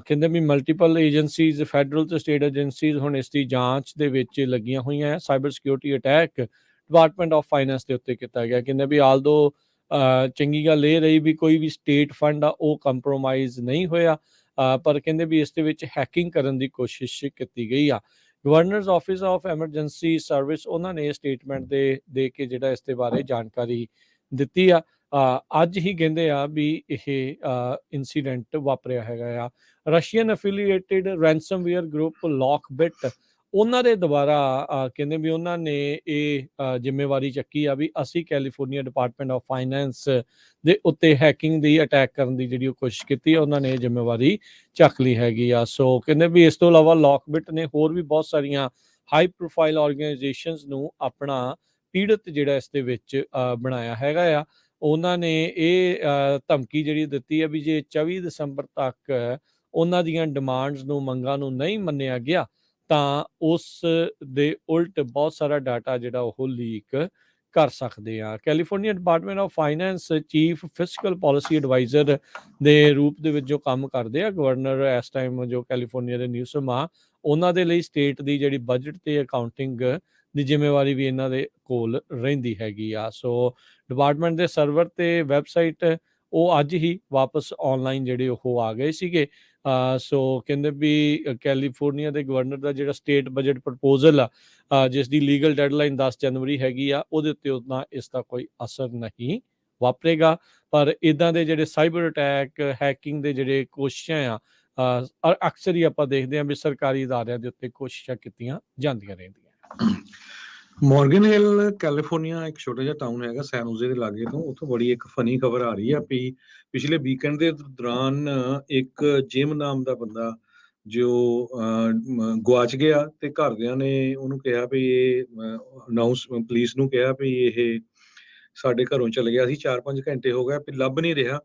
ਕਹਿੰਦੇ ਵੀ ਮਲਟੀਪਲ ਏਜੰਸੀਜ਼ ਫੈਡਰਲ ਤੇ ਸਟੇਟ ਏਜੰਸੀਜ਼ ਹੁਣ ਇਸ ਦੀ ਜਾਂਚ ਦੇ ਵਿੱਚ ਲੱਗੀਆਂ ਹੋਈਆਂ ਹੈ। Cyber security attack department of finance ਦੇ ਉੱਤੇ ਕੀਤਾ ਗਿਆ। ਕਹਿੰਦੇ ਵੀ ਆਲਦੋ ਚੰਗੀ ਗੱਲ ਇਹ ਰਹੀ ਵੀ ਕੋਈ ਵੀ ਸਟੇਟ ਫੰਡ ਆ ਉਹ ਕੰਪਰੋਮਾਈਜ਼ ਨਹੀਂ ਹੋਇਆ ਪਰ ਕਹਿੰਦੇ ਵੀ ਇਸ ਦੇ ਵਿੱਚ ਹੈਕਿੰਗ ਕਰਨ ਦੀ ਕੋਸ਼ਿਸ਼ ਕੀਤੀ ਗਈ ਆ। Governors office of emergency service ਉਹਨਾਂ ਨੇ ਸਟੇਟਮੈਂਟ ਦੇ ਕੇ ਜਿਹੜਾ ਇਸ ਦੇ ਬਾਰੇ ਜਾਣਕਾਰੀ ਦਿੱਤੀ ਆ। ਅੱਜ ਹੀ ਕਹਿੰਦੇ ਆ ਵੀ ਇਹ ਇਨਸੀਡੈਂਟ ਵਾਪਰਿਆ ਹੈਗਾ ਆ। ਰਸ਼ੀਅਨ ਐਫੀਲੀਏਟਿਡ ਰੈਂਸਮਵੇਅਰ ਗਰੁੱਪ ਲੌਕਬਿਟ ਉਹਨਾਂ ਦੇ ਦੁਆਰਾ ਕਹਿੰਦੇ ਵੀ ਉਹਨਾਂ ਨੇ ਇਹ ਜ਼ਿੰਮੇਵਾਰੀ ਚੱਕੀ ਆ ਵੀ ਅਸੀਂ ਕੈਲੀਫੋਰਨੀਆ ਡਿਪਾਰਟਮੈਂਟ ਆਫ ਫਾਈਨੈਂਸ ਦੇ ਉੱਤੇ ਹੈਕਿੰਗ ਦੀ ਅਟੈਕ ਕਰਨ ਦੀ ਜਿਹੜੀ ਉਹ ਕੋਸ਼ਿਸ਼ ਕੀਤੀ ਹੈ ਉਹਨਾਂ ਨੇ ਇਹ ਜ਼ਿੰਮੇਵਾਰੀ ਚੱਕ ਲਈ ਹੈਗੀ ਆ। ਸੋ ਕਹਿੰਦੇ ਵੀ ਇਸ ਤੋਂ ਇਲਾਵਾ ਲੌਕਬਿਟ ਨੇ ਹੋਰ ਵੀ ਬਹੁਤ ਸਾਰੀਆਂ ਹਾਈ ਪ੍ਰੋਫਾਈਲ ਆਰਗੇਨਾਈਜੇਸ਼ਨਸ ਨੂੰ ਆਪਣਾ ਪੀੜਤ ਜਿਹੜਾ ਇਸ ਦੇ ਵਿੱਚ ਬਣਾਇਆ ਹੈਗਾ ਆ। ਉਹਨਾਂ ਨੇ ਇਹ ਧਮਕੀ ਜਿਹੜੀ ਦਿੱਤੀ ਹੈ ਵੀ ਜੇ 24 ਦਸੰਬਰ ਤੱਕ ਉਹਨਾਂ ਦੀਆਂ ਡਿਮਾਂਡਸ ਨੂੰ ਮੰਗਾਂ ਨੂੰ ਨਹੀਂ ਮੰਨਿਆ ਗਿਆ ਤਾਂ ਉਸ ਦੇ ਉਲਟ ਬਹੁਤ ਸਾਰਾ ਡਾਟਾ ਜਿਹੜਾ ਉਹ ਲੀਕ ਕਰ ਸਕਦੇ ਆ। California department of finance chief fiscal policy adviser ਦੇ ਰੂਪ ਦੇ ਵਿੱਚ ਜੋ ਕੰਮ ਕਰਦੇ ਆ ਗਵਰਨਰ ਇਸ ਟਾਈਮ ਜੋ ਕੈਲੀਫੋਰਨੀਆ ਦੇ ਨਿਊਸਮ ਆ ਉਹਨਾਂ ਦੇ ਲਈ ਸਟੇਟ ਦੀ ਜਿਹੜੀ ਬਜਟ ਤੇ ਅਕਾਊਂਟਿੰਗ ਦੀ ਜ਼ਿੰਮੇਵਾਰੀ ਵੀ ਇਹਨਾਂ ਦੇ ਕੋਲ ਰਹਿੰਦੀ ਹੈਗੀ ਆ। ਸੋ ਡਿਪਾਰਟਮੈਂਟ ਦੇ ਸਰਵਰ ਤੇ ਵੈਬਸਾਈਟ ਉਹ ਅੱਜ ਹੀ ਵਾਪਸ ਆਨਲਾਈਨ ਜਿਹੜੇ ਉਹ ਆ ਗਏ ਸੀਗੇ। ਸੋ ਕਹਿੰਦੇ ਵੀ ਕੈਲੀਫੋਰਨੀਆ ਦੇ ਗਵਰਨਰ ਦਾ ਜਿਹੜਾ ਸਟੇਟ ਬਜਟ ਪ੍ਰਪੋਜ਼ਲ ਆ ਜਿਸ ਦੀ ਲੀਗਲ ਡੈਡਲਾਈਨ 10 ਜਨਵਰੀ ਹੈਗੀ ਆ ਉਹਦੇ ਉੱਤੇ ਉतना ਇਸ ਦਾ ਕੋਈ ਅਸਰ ਨਹੀਂ ਵਾਪਰੇਗਾ। ਪਰ ਇੱਦਾਂ ਦੇ ਜਿਹੜੇ ਸਾਈਬਰ ਅਟੈਕ ਹੈਕਿੰਗ ਦੇ ਜਿਹੜੇ ਕੋਸ਼ਿਸ਼ਾਂ ਆ ਅਕਸਰ ਹੀ ਆਪਾਂ ਦੇਖਦੇ ਹਾਂ ਵੀ ਸਰਕਾਰੀ ਅਦਾਰਿਆਂ ਦੇ ਉੱਤੇ ਕੋਸ਼ਿਸ਼ਾਂ ਕੀਤੀਆਂ ਜਾਂਦੀਆਂ ਰਹਿੰਦੀਆਂ। ਮਾਰਗਨ ਹਿੱਲ ਕੈਲੀਫੋਰਨੀਆ ਇੱਕ ਛੋਟਾ ਜਿਹਾ ਟਾਊਨ ਹੈਗਾ ਸੈਨ ਹੋਜ਼ੇ ਦੇ ਲਾਗੇ ਤੋਂ। ਉੱਥੋਂ ਬੜੀ ਇੱਕ ਫਨੀ ਖਬਰ ਆ ਰਹੀ ਆ ਵੀ ਪਿਛਲੇ ਵੀਕਐਂਡ ਦੇ ਦੌਰਾਨ ਇੱਕ ਜਿਮ ਨਾਮ ਦਾ ਬੰਦਾ ਜੋ ਗੁਆਚ ਗਿਆ ਤੇ ਘਰਦਿਆਂ ਨੇ ਉਹਨੂੰ ਕਿਹਾ ਵੀ ਇਹ ਅਨਾਉਂਸ ਪੁਲਿਸ ਨੂੰ ਕਿਹਾ ਵੀ ਇਹ ਸਾਡੇ ਘਰੋਂ ਚਲ ਗਿਆ ਸੀ 4-5 ਘੰਟੇ ਹੋ ਗਏ ਵੀ ਲੱਭ ਨਹੀਂ ਰਿਹਾ।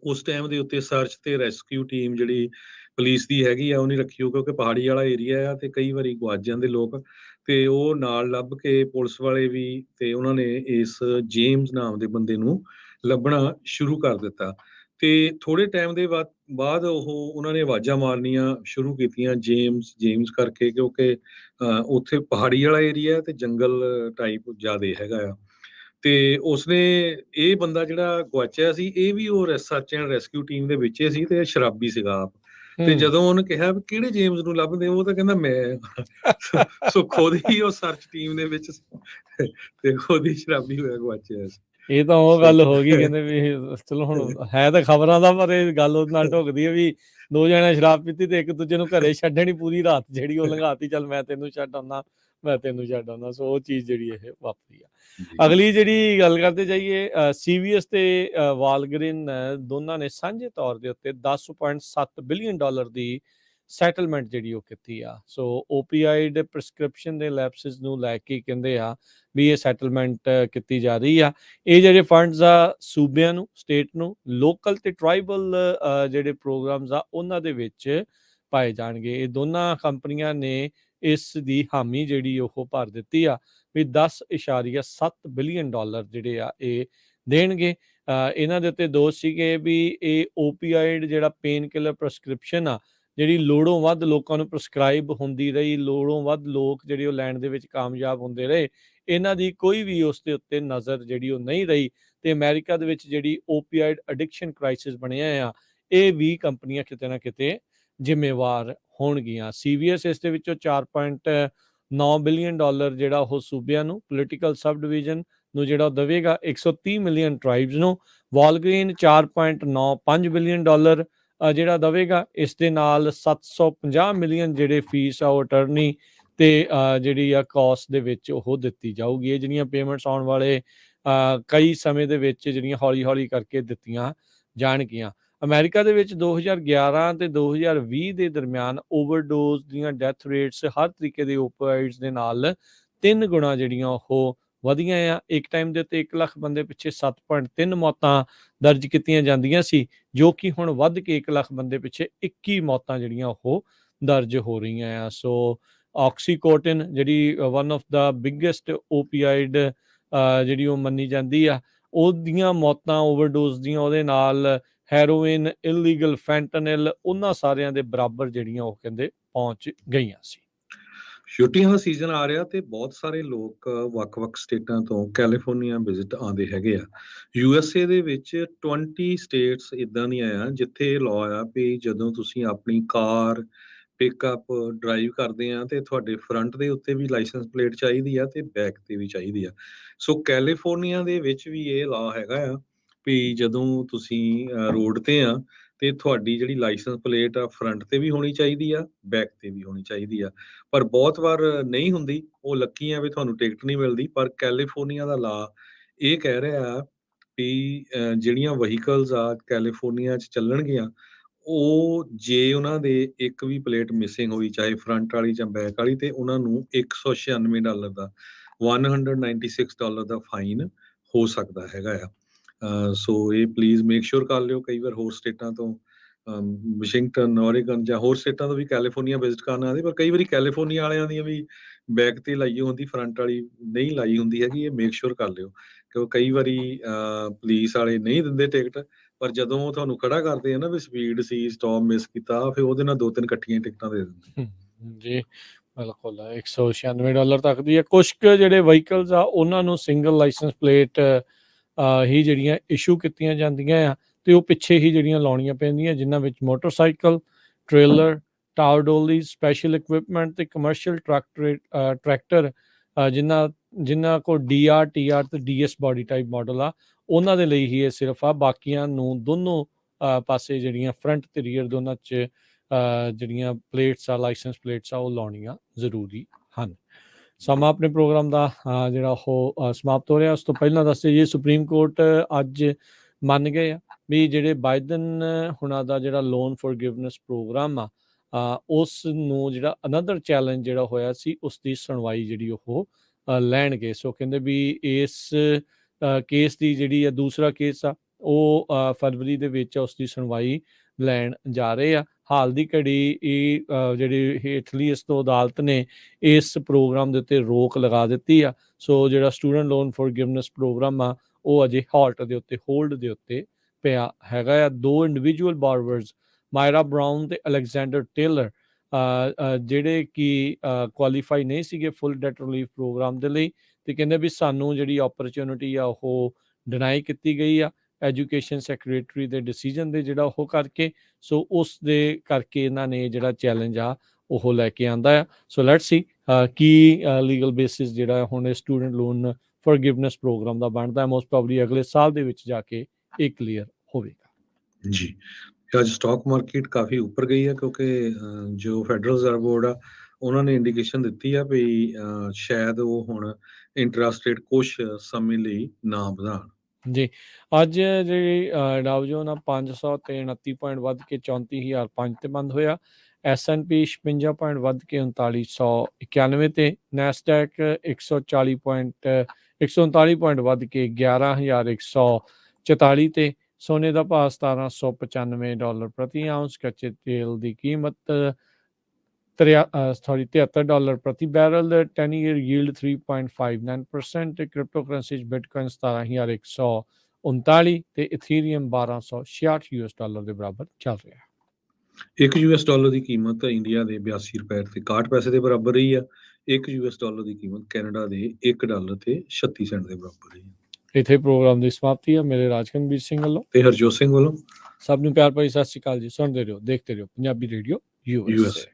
ਉਸ ਟਾਈਮ ਦੇ ਉੱਤੇ ਸਰਚ ਤੇ ਰੈਸਕਿਊ ਟੀਮ ਜਿਹੜੀ ਪੁਲਿਸ ਦੀ ਹੈਗੀ ਆ ਉਹਨੇ ਰੱਖੀ ਹੋ ਕਿਉਂਕਿ ਪਹਾੜੀ ਵਾਲਾ ਏਰੀਆ ਆ ਤੇ ਕਈ ਵਾਰੀ ਗੁਆਚ ਜਾਂਦੇ ਲੋਕ ਤੇ ਉਹ ਨਾਲ ਲੱਭ ਕੇ ਪੁਲਿਸ ਵਾਲੇ ਵੀ ਤੇ ਉਹਨਾਂ ਨੇ ਇਸ ਜੇਮਸ ਨਾਮ ਦੇ ਬੰਦੇ ਨੂੰ ਲੱਭਣਾ ਸ਼ੁਰੂ ਕਰ ਦਿੱਤਾ ਤੇ ਥੋੜੇ ਟਾਈਮ ਦੇ ਬਾਅਦ ਉਹਨਾਂ ਨੇ ਆਵਾਜ਼ਾਂ ਮਾਰਨੀਆਂ ਸ਼ੁਰੂ ਕੀਤੀਆਂ ਜੇਮਸ ਕਰਕੇ ਕਿਉਂਕਿ ਉੱਥੇ ਪਹਾੜੀ ਵਾਲਾ ਏਰੀਆ ਤੇ ਜੰਗਲ ਟਾਈਪ ਜ਼ਿਆਦੇ ਹੈਗਾ ਆ। ਤੇ ਉਸਨੇ ਇਹ ਬੰਦਾ ਜਿਹੜਾ ਗੁਆਚਿਆ ਸੀ ਇਹ ਵੀ ਉਹ ਸਰਚ ਐਂਡ ਰੈਸਕਿਊ ਟੀਮ ਦੇ ਵਿੱਚ ਸੀ ਤੇ ਸ਼ਰਾਬੀ ਸੀਗਾ ਆਪ। ਤੇ ਜਦੋਂ ਉਹਨੇ ਕਿਹਾ ਵੀ ਕਿਹੜੇ ਜੇਮਸ ਨੂੰ ਲੱਭਦੇ ਉਹ ਤਾਂ ਕਹਿੰਦਾ ਮੈਂ ਸੋ ਖੁਦ ਹੀ ਉਹ ਸਰਚ ਟੀਮ ਦੇ ਵਿੱਚ ਤੇ ਖੁਦ ਹੀ ਸ਼ਰਾਬੀ ਹੋਇਆ ਗੁਆਚਿਆ ਸੀ। ਇਹ ਤਾਂ ਉਹ ਗੱਲ ਹੋ ਗਈ ਕਹਿੰਦੇ ਵੀ ਚਲੋ ਹੁਣ ਹੈ ਤਾਂ ਖਬਰਾਂ ਦਾ ਪਰ ਇਹ ਗੱਲ ਉਹਦੇ ਨਾਲ ਢੁਕਦੀ ਹੈ ਵੀ ਦੋ ਜਣੇ ਸ਼ਰਾਬ ਪੀਤੀ ਤੇ ਇੱਕ ਦੂਜੇ ਨੂੰ ਘਰੇ ਛੱਡਣੀ ਪੂਰੀ ਰਾਤ ਜਿਹੜੀ ਉਹ ਲੰਘਾਤੀ ਚੱਲ ਮੈਂ ਤੈਨੂੰ ਛੱਡ ਆਉਂਦਾ ਮੈਂ ਤੈਨੂੰ ਛੱਡ ਆਉਂਦਾ। ਸੋ ਉਹ ਚੀਜ਼ ਜਿਹੜੀ ਇਹ ਵਾਪਰੀ ਆ। ਅਗਲੀ ਜਿਹੜੀ ਗੱਲ ਕਰਦੇ ਜਾਈਏ CVS ਤੇ ਵਾਲਗ੍ਰੀਨ ਦੋਨਾਂ ਨੇ ਸਾਂਝੇ ਤੌਰ ਦੇ ਉੱਤੇ $10.7 ਬਿਲੀਅਨ ਦੀ ਸੈਟਲਮੈਂਟ ਜਿਹੜੀ ਉਹ ਕੀਤੀ ਆ। ਸੋ ਓਪੀਆਈਡ ਪ੍ਰਿਸਕ੍ਰਿਪਸ਼ਨ ਦੇ ਲੈਪਸਿਸ ਨੂੰ ਲੈ ਕੇ ਕਹਿੰਦੇ ਆ ਵੀ ਇਹ ਸੈਟਲਮੈਂਟ ਕੀਤੀ ਜਾ ਰਹੀ ਆ। ਇਹ ਜਿਹੜੇ ਫੰਡਸ ਆ ਸੂਬਿਆਂ ਨੂੰ ਸਟੇਟ ਨੂੰ ਲੋਕਲ ਤੇ ਟਰਾਈਬਲ ਜਿਹੜੇ ਪ੍ਰੋਗਰਾਮਸ ਆ ਉਹਨਾਂ ਦੇ ਵਿੱਚ ਪਾਏ ਜਾਣਗੇ। ਇਹ ਦੋਨਾਂ ਕੰਪਨੀਆਂ ਨੇ ਇਸ ਦੀ ਹਾਮੀ ਜਿਹੜੀ ਉਹ ਭਰ ਦਿੱਤੀ ਆ ਵੀ $10.7 ਬਿਲੀਅਨ ਜਿਹੜੇ ਆ ਇਹ ਦੇਣਗੇ। ਇਹਨਾਂ ਦੇ ਉੱਤੇ ਦੋਸ਼ ਸੀਗੇ ਵੀ ਇਹ ਓਪੀਆਇਡ ਜਿਹੜਾ ਪੇਨ ਕਿਲਰ ਪ੍ਰਸਕ੍ਰਿਪਸ਼ਨ ਆ ਜਿਹੜੀ ਲੋੜੋਂ ਵੱਧ ਲੋਕਾਂ ਨੂੰ ਪ੍ਰਸਕ੍ਰਾਈਬ ਹੁੰਦੀ ਰਹੀ, ਲੋੜੋਂ ਵੱਧ ਲੋਕ ਜਿਹੜੇ ਉਹ ਲੈਣ ਦੇ ਵਿੱਚ ਕਾਮਯਾਬ ਹੁੰਦੇ ਰਹੇ, ਇਹਨਾਂ ਦੀ ਕੋਈ ਵੀ ਉਸ ਦੇ ਉੱਤੇ ਨਜ਼ਰ ਜਿਹੜੀ ਉਹ ਨਹੀਂ ਰਹੀ। ਤੇ ਅਮਰੀਕਾ ਦੇ ਵਿੱਚ ਜਿਹੜੀ ਓਪੀਆਇਡ ਐਡਿਕਸ਼ਨ ਕ੍ਰਾਈਸਿਸ ਬਣਿਆ ਆ ਇਹ ਵੀ ਕੰਪਨੀਆਂ ਕਿਤੇ ਨਾ ਕਿਤੇ ਜ਼ਿੰਮੇਵਾਰ ਹੋਣਗੀਆਂ। ਸੀਵੀਐਸ ਇਸ ਦੇ ਵਿੱਚੋਂ $4.9 ਬਿਲੀਅਨ ਜਿਹੜਾ ਉਹ ਸੂਬਿਆਂ ਨੂੰ, ਪੋਲੀਟੀਕਲ ਸਬ ਡਿਵੀਜ਼ਨ ਨੂੰ ਜਿਹੜਾ ਉਹ ਦੇਵੇਗਾ, 130 ਮਿਲੀਅਨ ਟ੍ਰਾਈਬਸ ਨੂੰ। ਵਾਲਗ੍ਰੀਨ $4.95 ਬਿਲੀਅਨ ਜਿਹੜਾ ਦੇਵੇਗਾ। ਇਸ ਦੇ ਨਾਲ 750 ਮਿਲੀਅਨ ਜਿਹੜੇ ਫੀਸ ਆ ਉਹ ਅਟਰਨੀ ਤੇ ਜਿਹੜੀ ਆ ਕਾਸਟ ਦੇ ਵਿੱਚ ਉਹ ਦਿੱਤੀ ਜਾਊਗੀ। ਇਹ ਜਿਹੜੀਆਂ ਪੇਮੈਂਟਸ ਆਉਣ ਵਾਲੇ ਕਈ ਸਮੇਂ ਦੇ ਵਿੱਚ ਜਿਹੜੀਆਂ ਹੌਲੀ ਹੌਲੀ ਕਰਕੇ ਦਿੱਤੀਆਂ ਜਾਣਗੀਆਂ। ਅਮਰੀਕਾ ਦੇ ਵਿੱਚ 2011 ਤੇ 2020 ਦੇ ਦਰਮਿਆਨ ਓਵਰਡੋਜ਼ ਦੀਆਂ ਡੈਥ ਰੇਟਸ ਹਰ ਤਰੀਕੇ ਦੇ ਓਪੀਆਇਡਸ ਦੇ ਨਾਲ 3 ਗੁਣਾ ਜਿਹੜੀਆਂ ਉਹ ਵਧੀਆਂ ਆ। ਇੱਕ ਟਾਈਮ ਦੇ ਉੱਤੇ 1 ਲੱਖ ਬੰਦੇ ਪਿੱਛੇ 7.3 ਮੌਤਾਂ ਦਰਜ ਕੀਤੀਆਂ ਜਾਂਦੀਆਂ ਸੀ, ਜੋ ਕਿ ਹੁਣ ਵੱਧ ਕੇ 1 ਲੱਖ ਬੰਦੇ ਪਿੱਛੇ 21 ਮੌਤਾਂ ਜਿਹੜੀਆਂ ਉਹ ਦਰਜ ਹੋ ਰਹੀਆਂ ਆ। ਸੋ ਆਕਸੀਕੋਟਿਨ ਜਿਹੜੀ ਵਨ ਆਫ ਦਾ ਬਿਗੇਸਟ ਓਪੀਆਇਡ ਜਿਹੜੀ ਉਹ ਮੰਨੀ ਜਾਂਦੀ ਆ, ਉਹਦੀਆਂ ਮੌਤਾਂ ਓਵਰਡੋਜ਼ ਦੀਆਂ ਉਹਦੇ ਨਾਲ ਹੈਰੋਇਨ, ਇਲੀਗਲ ਫੈਂਟਨਿਲ, ਉਹਨਾਂ ਸਾਰਿਆਂ ਦੇ ਬਰਾਬਰ ਜਿਹੜੀਆਂ ਉਹ ਕਹਿੰਦੇ ਪਹੁੰਚ ਗਈਆਂ ਸੀ। ਛੁੱਟੀਆਂ ਦਾ ਸੀਜ਼ਨ ਆ ਰਿਹਾ ਤੇ ਬਹੁਤ ਸਾਰੇ ਲੋਕ ਵੱਖ-ਵੱਖ ਸਟੇਟਾਂ ਤੋਂ ਕੈਲੀਫੋਰਨੀਆ ਵਿਜ਼ਿਟ ਆਉਂਦੇ ਹੈਗੇ ਆ। USA ਦੇ ਵਿੱਚ 20 ਸਟੇਟਸ ਇਦਾਂ ਦੀਆਂ ਆ ਜਿੱਥੇ ਲਾਅ ਆ ਵੀ ਜਦੋਂ ਤੁਸੀਂ ਆਪਣੀ ਕਾਰ ਪਿਕਅਪ ਡਰਾਈਵ ਕਰਦੇ ਆ ਤੇ ਤੁਹਾਡੇ ਫਰੰਟ ਦੇ ਉੱਤੇ ਵੀ ਲਾਇਸੈਂਸ ਪਲੇਟ ਚਾਹੀਦੀ ਆ ਤੇ ਬੈਕ ਤੇ ਵੀ ਚਾਹੀਦੀ ਆ। ਸੋ ਕੈਲੀਫੋਰਨੀਆ ਦੇ ਵਿੱਚ ਵੀ ਇਹ ਲਾਅ ਹੈਗਾ ਆ ਵੀ ਜਦੋਂ ਤੁਸੀਂ ਰੋਡ ਤੇ ਆ ਤੇ ਤੁਹਾਡੀ ਜਿਹੜੀ ਲਾਇਸੈਂਸ ਪਲੇਟ ਆ ਫਰੰਟ ਤੇ ਵੀ ਹੋਣੀ ਚਾਹੀਦੀ ਆ, ਬੈਕ ਤੇ ਵੀ ਹੋਣੀ ਚਾਹੀਦੀ ਆ। ਪਰ ਬਹੁਤ ਵਾਰ ਨਹੀਂ ਹੁੰਦੀ, ਉਹ ਲੱਕੀ ਆ ਵੀ ਤੁਹਾਨੂੰ ਟਿਕਟ ਨਹੀਂ ਮਿਲਦੀ। ਪਰ ਕੈਲੀਫੋਰਨੀਆ ਦਾ ਲਾਅ ਇਹ ਕਹਿ ਰਿਹਾ ਵੀ ਜਿਹੜੀਆਂ ਵਹੀਕਲਸ ਆ ਕੈਲੀਫੋਰਨੀਆ 'ਚ ਚੱਲਣਗੀਆਂ, ਉਹ ਜੇ ਉਹਨਾਂ ਦੇ ਇੱਕ ਵੀ ਪਲੇਟ ਮਿਸਿੰਗ ਹੋਈ, ਚਾਹੇ ਫਰੰਟ ਵਾਲੀ ਜਾਂ ਬੈਕ ਵਾਲੀ, ਤੇ ਉਹਨਾਂ ਨੂੰ $196 ਦਾ $196 ਦਾ ਫਾਈਨ ਹੋ ਸਕਦਾ ਹੈਗਾ ਆ। ਸੋ ਇਹ ਪਲੀਜ਼ ਮੇਕ ਸ਼ੋਰ ਕਰ ਲਿਓ। ਕਈ ਵਾਰ ਹੋਰ ਸਟੇਟਾਂ ਤੋਂ ਵਾਸ਼ਿੰਗਟਨ, ਓਰੇਗਨ ਜਾਂ ਹੋਰ ਸਟੇਟਾਂ ਤੋਂ ਵੀ ਕੈਲੀਫੋਰਨੀਆ ਵਿਜ਼ਿਟ ਕਰਨ ਆਉਂਦੇ, ਪਰ ਕਈ ਵਾਰੀ ਕੈਲੀਫੋਰਨੀਆ ਵਾਲਿਆਂ ਦੀਆਂ ਵੀ ਬੈਕ ਤੇ ਲਾਈ ਹੁੰਦੀ, ਫਰੰਟ ਵਾਲੀ ਨਹੀਂ ਲਾਈ ਹੁੰਦੀ ਹੈਗੀ। ਇਹ ਮੇਕ ਸ਼ੋਰ ਕਰ ਲਿਓ ਕਿਉਂਕਿ ਕਈ ਵਾਰੀ ਪੁਲਿਸ ਵਾਲੇ ਨਹੀਂ ਦਿੰਦੇ ਟਿਕਟ, ਪਰ ਜਦੋਂ ਉਹ ਤੁਹਾਨੂੰ ਖੜਾ ਕਰਦੇ ਆ ਨਾ ਵੀ ਸਪੀਡ ਸੀ, ਸਟਾਪ ਮਿਸ ਕੀਤਾ, ਫਿਰ ਉਹਦੇ ਨਾਲ 2-3 ਇਕੱਠੀਆਂ ਟਿਕਟਾਂ ਦੇ ਦਿੰਦੇ। ਜੀ ਬਿਲਕੁਲ, $196 ਤੱਕ ਦੀ ਹੈ। ਕੁਛ ਕੁ ਜਿਹੜੇ ਵਹੀਕਲਸ ਆ ਉਹਨਾਂ ਨੂੰ ਸਿੰਗਲ ਲਾਇਸੈਂਸ ਪਲੇਟ ਹੀ ਜਿਹੜੀਆਂ ਇਸ਼ੂ ਕੀਤੀਆਂ ਜਾਂਦੀਆਂ ਆ ਤੇ ਉਹ ਪਿੱਛੇ ਹੀ ਜਿਹੜੀਆਂ ਲਾਉਣੀਆਂ ਪੈਂਦੀਆਂ, ਜਿਨ੍ਹਾਂ ਵਿੱਚ motorcycle, trailer, tower dollies, special equipment ਤੇ ਕਮਰਸ਼ੀਅਲ ਟਰੈਕਟਰ ਜਿਨ੍ਹਾਂ ਕੋਲ DR, TR ਤੇ DS ਬਾਡੀ ਟਾਈਪ ਮਾਡਲ ਆ, ਉਹਨਾਂ ਦੇ ਲਈ ਹੀ ਇਹ ਸਿਰਫ ਆ। ਬਾਕੀਆਂ ਨੂੰ ਦੋਨੋਂ ਪਾਸੇ ਜਿਹੜੀਆਂ ਫਰੰਟ ਤੇ ਰੀਅਰ ਦੋਨਾਂ 'ਚ ਜਿਹੜੀਆਂ ਪਲੇਟਸ ਆ, ਲਾਇਸੈਂਸ ਪਲੇਟਸ ਆ, ਉਹ ਲਾਉਣੀਆਂ ਜ਼ਰੂਰੀ ਹਨ। ਸਮਾਂ ਆਪਣੇ ਪ੍ਰੋਗਰਾਮ ਦਾ ਜਿਹੜਾ ਉਹ ਸਮਾਪਤ ਹੋ ਰਿਹਾ। ਉਸ ਤੋਂ ਪਹਿਲਾਂ ਦੱਸਿਆ ਜੀ, ਸੁਪਰੀਮ ਕੋਰਟ ਅੱਜ ਮੰਨ ਗਏ ਆ ਵੀ ਜਿਹੜੇ ਬਾਈਡਨ ਹੁਣਾਂ ਦਾ ਜਿਹੜਾ ਲੋਨ ਫੋਰਗਿਵਨੈਸ ਪ੍ਰੋਗਰਾਮ ਆ, ਉਸ ਨੂੰ ਜਿਹੜਾ ਅਨਦਰ ਚੈਲੰਜ ਜਿਹੜਾ ਹੋਇਆ ਸੀ, ਉਸ ਦੀ ਸੁਣਵਾਈ ਜਿਹੜੀ ਉਹ ਲੈਣਗੇ। ਸੋ ਕਹਿੰਦੇ ਵੀ ਇਸ ਕੇਸ ਦੀ ਜਿਹੜੀ ਆ ਦੂਸਰਾ ਕੇਸ ਆ ਉਹ ਫਰਵਰੀ ਦੇ ਵਿੱਚ ਉਸ ਦੀ ਸੁਣਵਾਈ ਲੈਣ ਜਾ ਰਹੇ ਆ। ਹਾਲ ਦੀ ਘੜੀ ਇਹ ਜਿਹੜੀ ਹੇਠਲੀ ਇਸ ਤੋਂ ਅਦਾਲਤ ਨੇ ਇਸ ਪ੍ਰੋਗਰਾਮ ਦੇ ਉੱਤੇ ਰੋਕ ਲਗਾ ਦਿੱਤੀ ਆ। ਸੋ ਜਿਹੜਾ ਸਟੂਡੈਂਟ ਲੋਨ ਫੋਰਗਿਵਨੈਸ ਪ੍ਰੋਗਰਾਮ ਆ ਉਹ ਅਜੇ ਹਾਲਟ ਦੇ ਉੱਤੇ, ਹੋਲਡ ਦੇ ਉੱਤੇ ਪਿਆ ਹੈਗਾ ਆ। 2 ਇੰਡੀਵਿਜੂਅਲ ਬਾਰਵਰਸ, ਮਾਇਰਾ ਬਰਾਊਨ ਤੇ ਅਲੈਗਜ਼ੈਂਡਰ ਟੇਲਰ, ਜਿਹੜੇ ਕਿ ਕੁਆਲੀਫਾਈ ਨਹੀਂ ਸੀਗੇ ਫੁੱਲ ਡੈਟ ਰਿਲੀਫ ਪ੍ਰੋਗਰਾਮ ਦੇ ਲਈ, ਤੇ ਕਹਿੰਦੇ ਵੀ ਸਾਨੂੰ ਜਿਹੜੀ ਓਪਰਚੁਨਿਟੀ ਆ ਉਹ ਡਿਨਾਈ ਕੀਤੀ ਗਈ ਆ ਐਜੂਕੇਸ਼ਨ ਸੈਕਟਰੀ ਦੇ ਡਿਸੀਜਨ ਦੇ ਜਿਹੜਾ ਉਹ ਕਰਕੇ। ਸੋ ਉਸ ਦੇ ਕਰਕੇ ਇਹਨਾਂ ਨੇ ਜਿਹੜਾ ਚੈਲੰਜ ਆ ਉਹ ਲੈ ਕੇ ਆਂਦਾ ਆ। So let's see Ki legal basis ਜਿਹੜਾ ਹੁਣ ਸਟੂਡੈਂਟ ਲੋਨ ਫੋਰਗਿਵਨੈਸ ਪ੍ਰੋਗਰਾਮ ਦਾ ਬਣਦਾ ਹੈ। ਮੋਸਟ ਪ੍ਰੋਬਬਲੀ ਅਗਲੇ ਸਾਲ ਦੇ ਵਿੱਚ ਜਾ ਕੇ ਇਹ ਕਲੀਅਰ ਹੋਵੇਗਾ ਜੀ। ਅੱਜ ਸਟਾਕ ਮਾਰਕੀਟ ਕਾਫੀ ਉੱਪਰ ਗਈ ਹੈ ਕਿਉਂਕਿ ਜੋ ਫੈਡਰਲ ਰਿਜ਼ਰਵ ਬੋਰਡ ਆ ਉਹਨਾਂ ਨੇ ਇੰਡੀਕੇਸ਼ਨ ਦਿੱਤੀ ਆ ਵੀ ਸ਼ਾਇਦ ਉਹ ਹੁਣ ਇੰਟਰਸਟ ਰੇਟ ਕੁਛ ਸਮੇਂ ਲਈ ਨਾ ਵਧਾਉਣ। ਜੀ, ਅੱਜ ਜਿਹੜੀ ਡਾਊ ਜੋਨ ਆ 529 ਪੁਆਇੰਟ ਵੱਧ ਕੇ 34,005 ਤੇ ਬੰਦ ਹੋਇਆ। S&P 56 ਪੁਆਇੰਟ ਵੱਧ ਕੇ 3991 ਤੇ। ਨੈਸਡੈਕ 139 ਪੁਆਇੰਟ ਵੱਧ ਕੇ 11,144 ਤੇ। ਸੋਨੇ ਦਾ ਭਾਅ $1,795 ਪ੍ਰਤੀ ਆਉਂਸ। ਕੱਚੇ ਤੇਲ ਦੀ ਕੀਮਤ $73 ਪ੍ਰਤੀ ਬੈਰਲ, 10 ਈਅਰ ਯੀਲਡ 3.59% ਤੇ ਕ੍ਰਿਪਟੋ ਕਰੰਸੀ 'ਚ ਬਿਟਕੋਇਨ 17,139 ਤੇ ਇਥੀਰੀਅਮ $1266 ਦੇ ਬਰਾਬਰ ਚੱਲ ਰਿਹਾ ਹੈ। $1 ਦੀ ਕੀਮਤ ਇੰਡੀਆ ਦੇ $82 ਤੇ 61 ਦੇ ਬਰਾਬਰ ਰਹੀ ਆ। $1 ਦੀ ਕੀਮਤ ਕੈਨੇਡਾ ਦੇ $1 ਤੇ 36 ਸੈਂਟ ਦੇ ਬਰਾਬਰ ਰਹੀ। ਇੱਥੇ ਪ੍ਰੋਗਰਾਮ ਦੀ ਸਮਾਪਤੀ ਹੈ। ਮੇਰੇ ਰਾਜਕਨਵੀਰ ਸਿੰਘ ਵੱਲੋਂ ਤੇ ਹਰਜੋਤ ਸਿੰਘ ਵੱਲੋਂ ਸਭ ਨੂੰ ਪਿਆਰ ਭਰੀ ਸਤਿ ਸ਼੍ਰੀ ਅਕਾਲ ਜੀ। ਸੁਣਦੇ ਰਹੋ, ਦੇਖਦੇ ਰਹੋ ਪੰਜਾਬੀ ਰੇਡੀਓ USA।